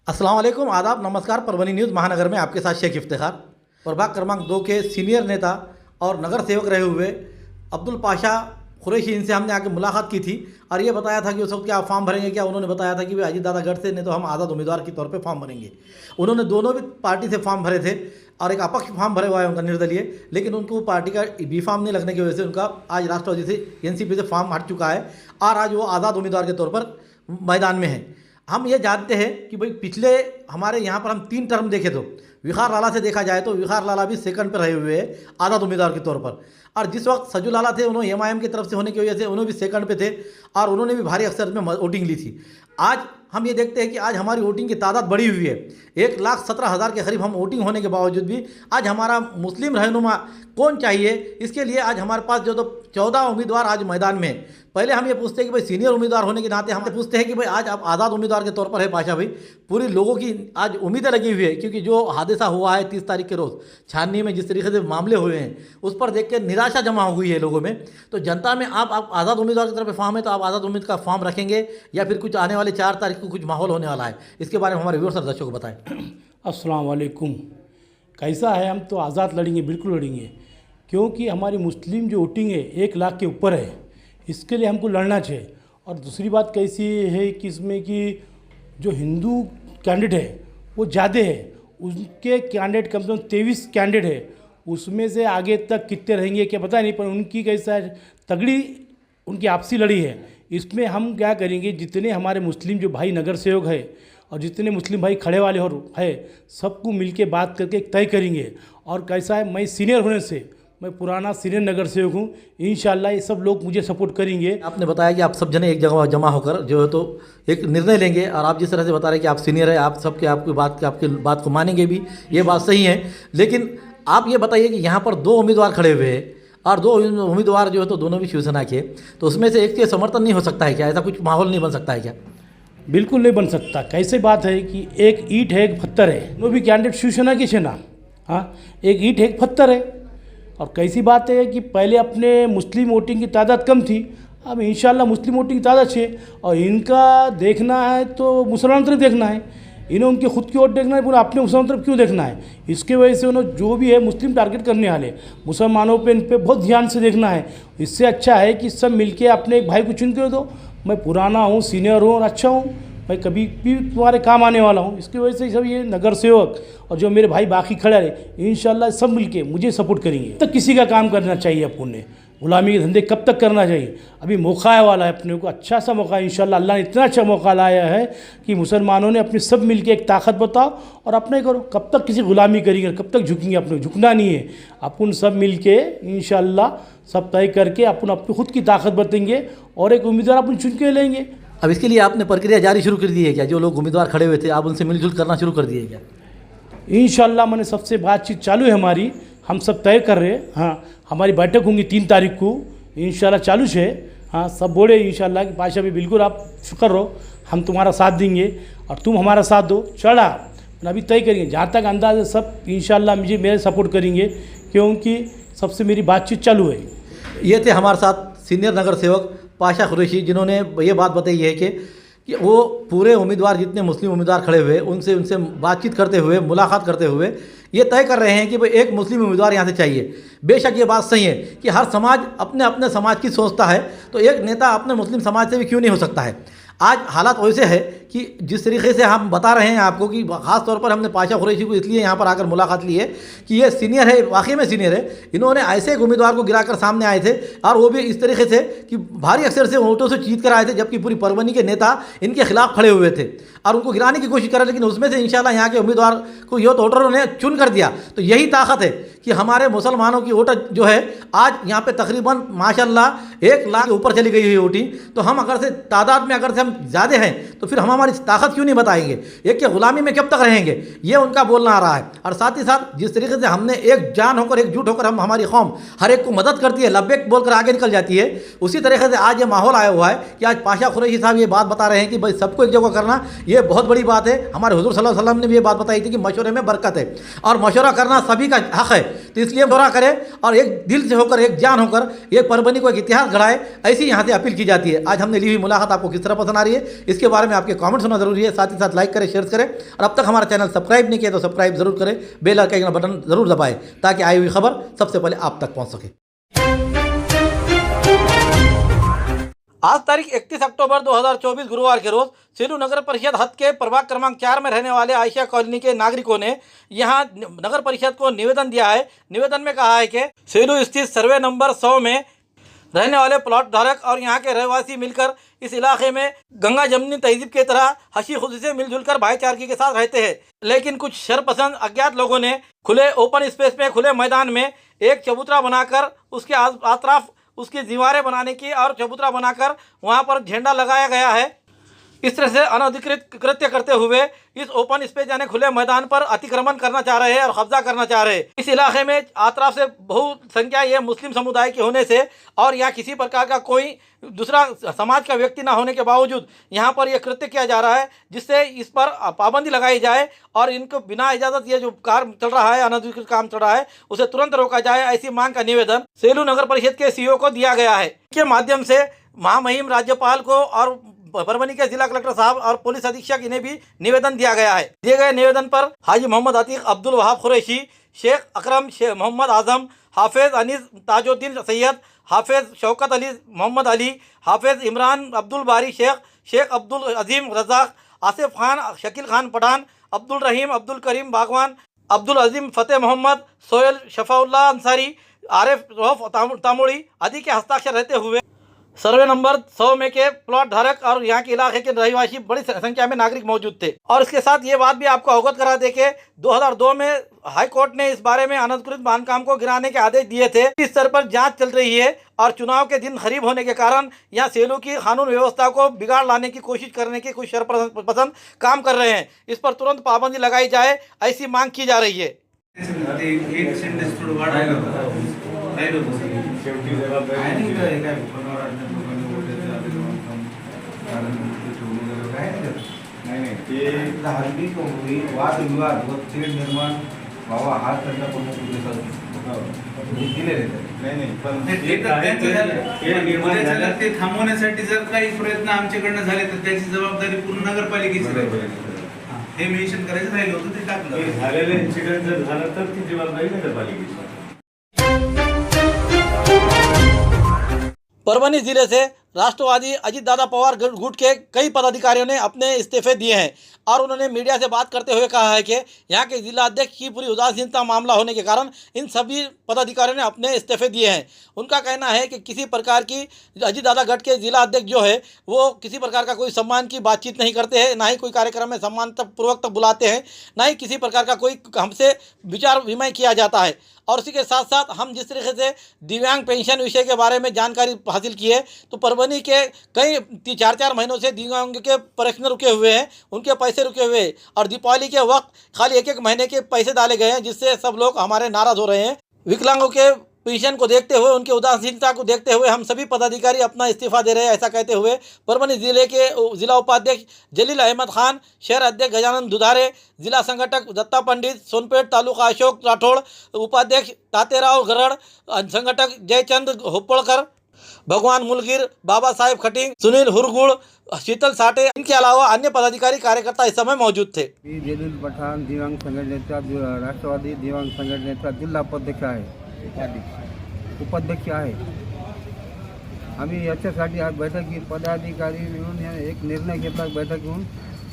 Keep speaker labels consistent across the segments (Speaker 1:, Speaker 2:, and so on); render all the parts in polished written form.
Speaker 1: अस्सलाम वालेकुम, आदाब, नमस्कार। परभनी न्यूज़ महानगर में आपके साथ शेख इफ्तिखार। प्रभाग क्रमांक 2 के सीनियर नेता और नगर सेवक रहे हुए अब्दुल पाशा कुरैशी, इनसे हमने आके मुलाकात की थी और ये बताया था कि उस वक्त क्या फॉर्म भरेंगे। क्या उन्होंने बताया था कि भाई अजीत दादा गढ़ से नहीं तो हम आज़ाद उम्मीदवार के तौर पे फॉर्म भरेंगे। उन्होंने दोनों भी पार्टी से फॉर्म भरे थे और एक अपक्ष फॉर्म भरे हुआ है उनका निर्दलीय, लेकिन उनको पार्टी का बी फॉर्म नहीं लगने की वजह से उनका आज राष्ट्रवादी से एनसीपी से फॉर्म हट चुका है और आज वो आज़ाद उम्मीदवार के तौर पर मैदान में है। हम ये जानते हैं कि भाई पिछले हमारे यहाँ पर हम 3 टर्म देखे तो विखार लाला से देखा जाए तो विखार लाला भी सेकंड पर रहे हुए हैं आज़ाद उम्मीदवार के तौर पर, और जिस वक्त सजू लाला थे उन्होंने एमआईएम की तरफ से होने की वजह से उन्होंने भी सेकंड पे थे और उन्होंने भी भारी अक्सर में वोटिंग ली थी। आज हम ये देखते हैं कि आज हमारी वोटिंग की तादाद बढ़ी हुई है। 1,17,000 के करीब हम वोटिंग होने के बावजूद भी आज हमारा मुस्लिम रहनुमा कौन चाहिए, इसके लिए आज हमारे पास जो तो 14 उम्मीदवार आज मैदान में है। पहले हम ये पूछते हैं कि भाई सीनियर उम्मीदवार होने के नाते हम पूछते हैं कि भाई आज आप आज़ाद उम्मीदवार के तौर पर है पाशा भाई, पूरी लोगों की आज उम्मीदें लगी हुई है, क्योंकि जो हादसा हुआ है 30 तारीख के रोज़ छाननी में जिस तरीके से मामले हुए हैं उस पर देख के निराशा जमा हुई है लोगों में। तो जनता में आप आज़ाद उम्मीदवार की तरफ फॉर्म है तो आप आज़ाद उम्मीदवार का फॉर्म रखेंगे या फिर कुछ आने वाले 4 तारीख को कुछ माहौल होने वाला है, इसके बारे में हमारे व्यूअर्स और दर्शकों को बताएं।
Speaker 2: अस्सलाम वालेकुम। कैसा है, हम तो आज़ाद लड़ेंगे, बिल्कुल लड़ेंगे, क्योंकि हमारी मुस्लिम जो वोटिंग है 1 लाख के ऊपर है, इसके लिए हमको लड़ना चाहिए। और दूसरी बात कैसी है कि इसमें कि जो हिंदू कैंडिडेट है वो ज़्यादा है, उनके कैंडिडेट कम से कम 23 कैंडिडेट है, उसमें से आगे तक कितने रहेंगे क्या पता नहीं, पर उनकी कैसा है तगड़ी उनकी आपसी लड़ी है। इसमें हम क्या करेंगे, जितने हमारे मुस्लिम जो भाई नगर सेवक है और जितने मुस्लिम भाई खड़े वाले और है सबको मिलके बात करके तय करेंगे। और कैसा है, मैं सीनियर होने से मैं पुराना सीनियर नगर सेवक हूँ, इंशाल्लाह ये सब लोग मुझे सपोर्ट करेंगे।
Speaker 1: आपने बताया कि आप सब जने एक जगह जमा होकर जो है तो एक निर्णय लेंगे, और आप जिस तरह से बता रहे हैं कि आप सीनियर है, आप सबके आपकी बात को मानेंगे भी, ये बात सही है। लेकिन आप ये बताइए कि यहाँ पर 2 उम्मीदवार खड़े हुए हैं और 2 उम्मीदवार जो है तो दोनों भी शिवसेना के, तो उसमें से एक के समर्थन नहीं हो सकता है क्या? ऐसा कुछ माहौल नहीं बन सकता है क्या?
Speaker 2: बिल्कुल नहीं बन सकता। कैसे बात है कि एक ईंट है एक पत्थर है, वो भी कैंडिडेट शिवसेना की है ना। हाँ, एक ईंट है एक पत्थर है। और कैसी बात है कि पहले अपने मुस्लिम वोटिंग की तादाद कम थी, अब इंशाल्लाह मुस्लिम वोटिंग की तादाद है, और इनका देखना है तो मुसलमान तरफ देखना है, इन्हें उनके खुद की वोट देखना है, पूरा अपने मुसलमान तरफ क्यों देखना है। इसके वजह से उन्होंने जो भी है मुस्लिम टारगेट करने वाले मुसलमानों पे इन पर बहुत ध्यान से देखना है। इससे अच्छा है कि सब मिलके अपने एक भाई को चुन कर दो। मैं पुराना हूँ, सीनियर हूँ और अच्छा हूँ, मैं कभी भी तुम्हारे काम आने वाला हूँ। इसकी वजह से सब ये नगर सेवक और जो मेरे भाई बाकी खड़े रहे इंशाल्लाह सब मिलके मुझे सपोर्ट करेंगे। तब किसी का काम करना चाहिए अपन ने, गुलामी के धंधे कब तक करना चाहिए? अभी मौका आने वाला है अपने को, अच्छा सा मौका इंशाल्लाह। अल्लाह ने इतना अच्छा मौका लाया है कि मुसलमानों ने अपने सब मिलके एक ताकत बताओ और अपने करो। कब तक किसी गुलामी करेंगे, कब तक झुकेंगे? अपने झुकना नहीं है, अपन सब मिलके इंशाल्लाह सब तय करके अपन अपनी खुद की ताकत बताएंगे और एक उम्मीदवार अपन चुन के लेंगे।
Speaker 1: अब इसके लिए आपने प्रक्रिया जारी शुरू कर दी है क्या? जो लोग उम्मीदवार खड़े हुए थे आप उनसे मिलजुल करना शुरू कर दिए क्या?
Speaker 2: इंशाल्लाह मैंने सबसे बातचीत चालू है हमारी, हम सब तय कर रहे हैं। हाँ, हमारी बैठक होंगी 3 तारीख को इंशाल्लाह चालू है। हाँ, सब बोले इंशाल्लाह कि पाशा भी बिल्कुल आप शुक्र रहो, हम तुम्हारा साथ देंगे और तुम हमारा साथ दो। चढ़ा अभी तय करेंगे, जहाँ तक अंदाज़ है सब इंशाल्लाह मुझे मेरे सपोर्ट करेंगे, क्योंकि सबसे मेरी बातचीत चालू है।
Speaker 1: ये थे हमारे साथ सीनियर नगर सेवक पाशा कुरैशी, जिन्होंने ये बात बताई है कि वो पूरे उम्मीदवार जितने मुस्लिम उम्मीदवार खड़े हुए उनसे बातचीत करते हुए, मुलाकात करते हुए ये तय कर रहे हैं कि भाई एक मुस्लिम उम्मीदवार यहाँ से चाहिए। बेशक ये बात सही है कि हर समाज अपने अपने समाज की सोचता है, तो एक नेता अपने मुस्लिम समाज से भी क्यों नहीं हो सकता है। आज हालात वैसे है कि जिस तरीके से हम बता रहे हैं आपको कि ख़ास तौर पर हमने पाशा कुरैशी को इसलिए यहाँ पर आकर मुलाकात ली है कि ये सीनियर है, वाकई में सीनियर है। इन्होंने ऐसे एक उम्मीदवार को गिराकर सामने आए थे और वो भी इस तरीके से कि भारी अक्षर से वोटों से जीत कर आए थे, जबकि पूरी परभनी के नेता इनके खिलाफ खड़े हुए थे और उनको गिराने की कोशिश कर रहे, लेकिन उसमें से इंशाल्लाह यहाँ के उम्मीदवार को यूथ वोटरों ने चुन कर दिया। तो यही ताकत है कि हमारे मुसलमानों की वोट जो है आज यहाँ पे तकरीबन माशाल्लाह 1 लाख के ऊपर चली गई हुई वोटिंग। तो हम अगर से तादाद में अगर से हम ज़्यादा हैं तो फिर हम हमारी ताकत क्यों नहीं बताएंगे? एक के गुलामी में कब तक रहेंगे, ये उनका बोलना आ रहा है। और साथ ही साथ जिस तरीके से हमने एक जान होकर एकजुट होकर हम हमारी कौम हर एक को मदद करती है, लब्बैक बोलकर आगे निकल जाती है, उसी तरीके से आज ये माहौल आया हुआ है कि आज पाशा कुरैशी साहब ये बात बता रहे हैं कि भाई सबको एक जगह करना ये बहुत बड़ी बात है। हमारे हुजूर सल्लल्लाहु अलैहि वसल्लम ने भी ये बात बताई थी कि मशवरे में बरकत है और मशवरा करना सभी का हक है। तो इसलिए मशवरा करें और एक दिल से होकर, एक जान होकर एक परभनी को एक इतिहास गढ़ाए, ऐसी यहाँ से अपील की जाती है। आज हमने ली हुई मुलाकात आपको किस तरह पसंद बना रही है, इसके बारे में आपके कमेंट्स होना जरूरी है। साथ ही साथ लाइक करें, शेयर करें और अब तक हमारा चैनल सब्सक्राइब नहीं किया तो सब्सक्राइब जरूर करें, बेल आइकन का बटन जरूर दबाएं ताकि आई हुई खबर सबसे पहले आप तक पहुंच सके। आज तारीख 31 अक्टूबर 2024 गुरुवार के रोज सेलू नगर परिषद हद के प्रभाग क्रमांक 4 में रहने वाले आयशा कॉलोनी के नागरिकों ने यहां नगर परिषद को निवेदन दिया है। निवेदन में कहा है कि सेलू स्थित सर्वे नंबर 100 में रहने वाले प्लॉट धारक और यहाँ के रहवासी मिलकर इस इलाके में गंगा जमनी तहजीब की तरह हंसी खुशी से मिलजुल कर भाईचारगी के साथ रहते हैं, लेकिन कुछ शरपसंद अज्ञात लोगों ने खुले ओपन स्पेस में, खुले मैदान में एक चबूतरा बनाकर उसके आसपास उसकी दीवारें बनाने की और चबूतरा बनाकर वहां पर झंडा लगाया गया है। इस तरह से अनधिकृत कृत्य करते हुए इस ओपन स्पेस यानी खुले मैदान पर अतिक्रमण करना चाह रहे हैं और कब्जा करना चाह रहे हैं। इस इलाके में अतराफ से बहुत संख्या ये मुस्लिम समुदाय के होने से और यहाँ किसी प्रकार का कोई दूसरा समाज का व्यक्ति ना होने के बावजूद यहाँ पर यह कृत्य किया जा रहा है, जिससे इस पर पाबंदी लगाई जाए और इनको बिना इजाज़त ये जो काम चल रहा है, अनधिकृत काम चल रहा है, उसे तुरंत रोका जाए। ऐसी मांग का निवेदन सेलू नगर परिषद के सीईओ को दिया गया है। के माध्यम से महामहिम राज्यपाल को और परभनी के जिला कलेक्टर साहब और पुलिस अधीक्षक इन्हें भी निवेदन दिया गया है। दिए गए निवेदन पर हाजी मोहम्मद अतीक, अब्दुल वहाब कुरैशी, शेख अकरम, शेख मोहम्मद आजम, हाफिज अनीस ताजुद्दीन सैयद, हाफिज शौकत अली मोहम्मद अली, हाफिज इमरान अब्दुल बारी शेख, शेख अब्दुल अजीम रजाक, आसिफ खान, शकील खान पठान, अब्दुल रहीम, अब्दुल करीम बागवान, अब्दुल अजीम फतेह मोहम्मद, सोहेल शफाउल्लाह अंसारी, आरिफ रौफ तामुड़ी आदि के हस्ताक्षर रहते हुए सर्वे नंबर 100 में के प्लॉट धारक और यहाँ के इलाके के रहवासी बड़ी संख्या में नागरिक मौजूद थे। और इसके साथ ये बात भी आपको अवगत करा दे के 2002 में हाई कोर्ट ने इस बारे में अनधिकृत बांधकाम को गिराने के आदेश दिए थे। इस स्तर पर जांच चल रही है और चुनाव के दिन करीब होने के कारण यहाँ सेलू की कानून व्यवस्था को बिगाड़ लाने की कोशिश करने की कुछ शरपसंद काम कर रहे हैं। इस पर तुरंत पाबंदी लगाई जाए, ऐसी मांग की जा रही है।
Speaker 3: धार्मिक वाद विवाद व तेढ निर्माण व्हावा हा त्यांचा प्रमुख उद्देश दिलेले नाही पण ते थांबवण्यासाठी जर काही प्रयत्न आमच्याकडनं झाले तर त्याची जबाबदारी पूर्ण नगरपालिकेची राहील हे मेन्शन करायचं राहिलं होतं, ते टाकलं। झालेलं इन्सिडेंट जर झालं तर ती जबाबदारी नगरपालिकेची।
Speaker 1: परभनी जिले से राष्ट्रवादी अजीत दादा पवार गुट के कई पदाधिकारियों ने अपने इस्तीफे दिए हैं और उन्होंने मीडिया से बात करते हुए कहा है कि यहाँ के जिला अध्यक्ष की पूरी उदासीनता मामला होने के कारण इन सभी पदाधिकारियों ने अपने इस्तीफे दिए हैं। उनका कहना है कि किसी प्रकार की अजीत दादा गढ़ के जिला अध्यक्ष जो है वो किसी प्रकार का कोई सम्मान की बातचीत नहीं करते हैं, ना ही कोई कार्यक्रम में सम्मानपूर्वक तक बुलाते हैं, ना ही किसी प्रकार का कोई हमसे विचार विमर्श किया जाता है। और उसी के साथ साथ हम जिस तरीके से दिव्यांग पेंशन विषय के बारे में जानकारी हासिल की है तो परभनी के कई 4-4 महीनों से दिव्यांग के प्रश्न रुके हुए हैं, उनके पैसे रुके हुए हैं और दीपावली के वक्त खाली 1-1 महीने के पैसे डाले गए हैं, जिससे सब लोग हमारे नाराज़ हो रहे हैं। विकलांगों के पेंशन को देखते हुए, उनकी उदासीनता को देखते हुए हम सभी पदाधिकारी अपना इस्तीफा दे रहे हैं, ऐसा कहते हुए परभनी जिले के जिला उपाध्यक्ष जलील अहमद खान, शहर अध्यक्ष गजानन दुधारे, जिला संगठक दत्ता पंडित, सोनपेट तालुका अशोक राठौड़, उपाध्यक्ष तातेराव गरड़, संगठक जयचंद होपड़कर, भगवान मुलगिर, बाबा साहेब खटिंग, सुनील हुरगुड़, शीतल साठे, इनके अलावा अन्य पदाधिकारी कार्यकर्ता इस समय मौजूद थे।
Speaker 4: मी जलील पठाण दिव्यांग संघटनेचा राष्ट्रवादी दिव्यांग संघटनेचा जिल्हा उपाध्यक्ष आहे, उपाध्यक्ष आहे। आम्ही याच्यासाठी आज बैठक ही पदाधिकारी मिळून एक निर्णय घेतला बैठक घेऊन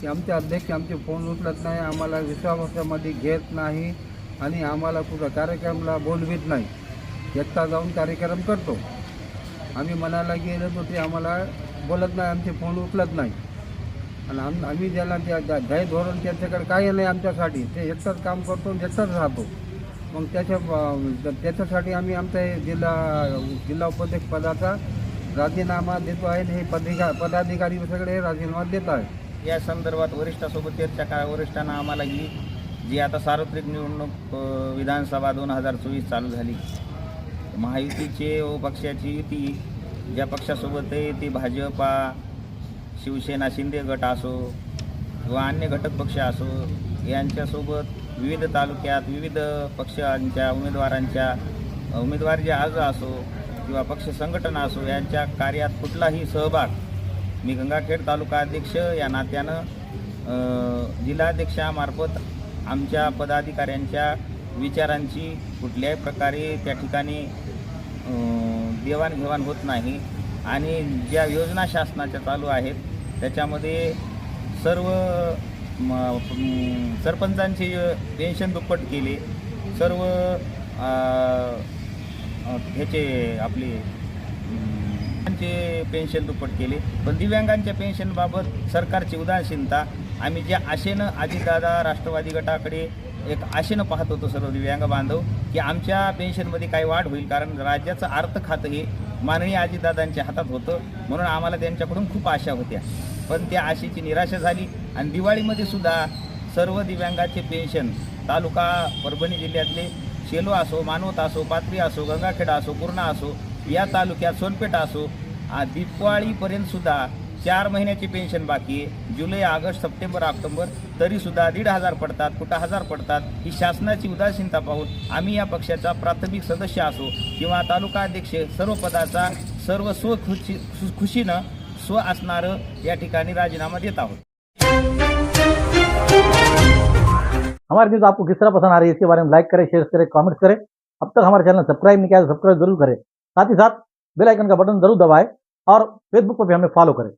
Speaker 4: की आमचे अध्यक्ष आमचे फोन उचलत नाही, आम्हाला विश्वासामध्ये घेत नाही आणि आम्हाला कुठं कार्यक्रमाला बोलवित नाही, एकटा जाऊन कार्यक्रम करतो। आम्ही मनाला गेलो तर ते आम्हाला बोलत नाही, आमचे फोन उचलत नाही आणि आम्ही ज्याला ध्येय धोरण त्यांच्याकडे काही नाही आमच्यासाठी, ते एकटाच काम करतो आणि एकटाच राहतो। मग त्याच्यासाठी आम्ही आमच्या जिल्हा उपाध्यक्ष पदाचा राजीनामा देतो आहे। हे पदाधिकारी सगळे राजीनामा देत आहेत।
Speaker 5: या संदर्भात वरिष्ठासोबत चर्चा वरिष्ठांना आम्हाला ही जी आता सार्वत्रिक निवडणूक विधानसभा 2024 चालू झाली, महायुतीचे व पक्षाची युती ज्या पक्षासोबत आहे ती भाजपा, शिवसेना, शिंदे गट असो किंवा अन्य घटक पक्ष असो, यांच्यासोबत विविध तालुक्यात विविध पक्षांच्या उमेदवारांच्या उमेदवारी अर्ज असो किंवा पक्ष संघटना असो यांच्या कार्यात कुठलाही सहभाग मी गंगाखेड तालुका अध्यक्ष या नात्यानं जिल्हाध्यक्षामार्फत आमच्या पदाधिकाऱ्यांच्या विचारांची कुठल्याही प्रकारे त्या ठिकाणी देवाणघेवाण होत नाही आणि ज्या योजना शासनाच्या चालू आहेत त्याच्यामध्ये सर्व सरपंचांचे पेन्शन दुप्पट केले, सर्व ह्याचे आपले पेन्शन दुप्पट केले, पण दिव्यांगांच्या पेन्शनबाबत सरकारची उदासीनता आम्ही ज्या आशेनं अजितदादा राष्ट्रवादी गटाकडे एक आशेनं पाहत होतो सर्व दिव्यांग बांधव की आमच्या पेन्शनमध्ये काही वाढ होईल, कारण राज्याचं अर्थ खातं हे माननीय अजितदादांच्या हातात होतं, म्हणून आम्हाला त्यांच्याकडून खूप आशा होत्या, पण त्या आशेची निराशा झाली. आणि दिवाळीमध्ये सुद्धा सर्व दिव्यांगाचे पेन्शन तालुका परभणी जिल्ह्यातले शेलो असो, मानवत असो, पाथरी असो, गंगाखेडा असो, पूर्णा असो, या तालुक्यात सोनपेठ असो, दिवाळीपर्यंत सुद्धा 4 महिन्याची पेन्शन बाकी आहे. जुलै, ऑगस्ट, सप्टेंबर, ऑक्टोबर तरीसुद्धा 1,500 पडतात, कुठं 1000 पडतात. ही शासनाची उदासीनता पाहून आम्ही या पक्षाचा प्राथमिक सदस्य असो किंवा तालुका अध्यक्ष सर्व पदाचा सर्व खुशीनं स्व असणारं या ठिकाणी राजीनामा देत आहोत.
Speaker 1: हमारी न्यूज़ आपको किस तरह पसंद आ रही है इसके बारे में लाइक करें, शेयर करें, कमेंट्स करें. अब तक हमारे चैनल सब्सक्राइब नहीं किया तो सब्सक्राइब जरूर करें. साथ ही साथ बेल आइकन का बटन जरूर दबाएं और फेसबुक पर भी हमें फॉलो करें.